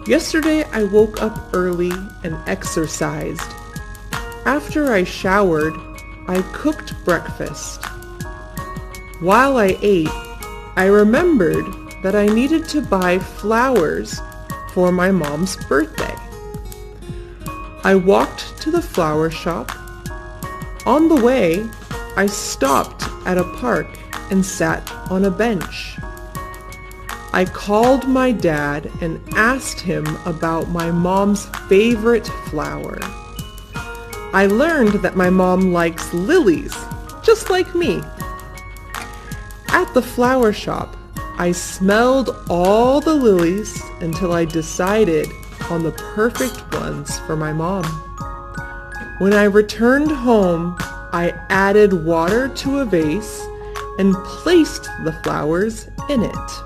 Yesterday I woke up early and exercised. After I showered, I cooked breakfast. While I ate, I remembered that I needed to buy flowers for my mom's birthday. I walked to the flower shop. On the way, I stopped at a park and sat on a bench. I called my dad and asked him about my mom's favorite flower. I learned that my mom likes lilies, just like me. At the flower shop, I smelled all the lilies until I decided on the perfect ones for my mom. When I returned home, I added water to a vase and placed the flowers in it.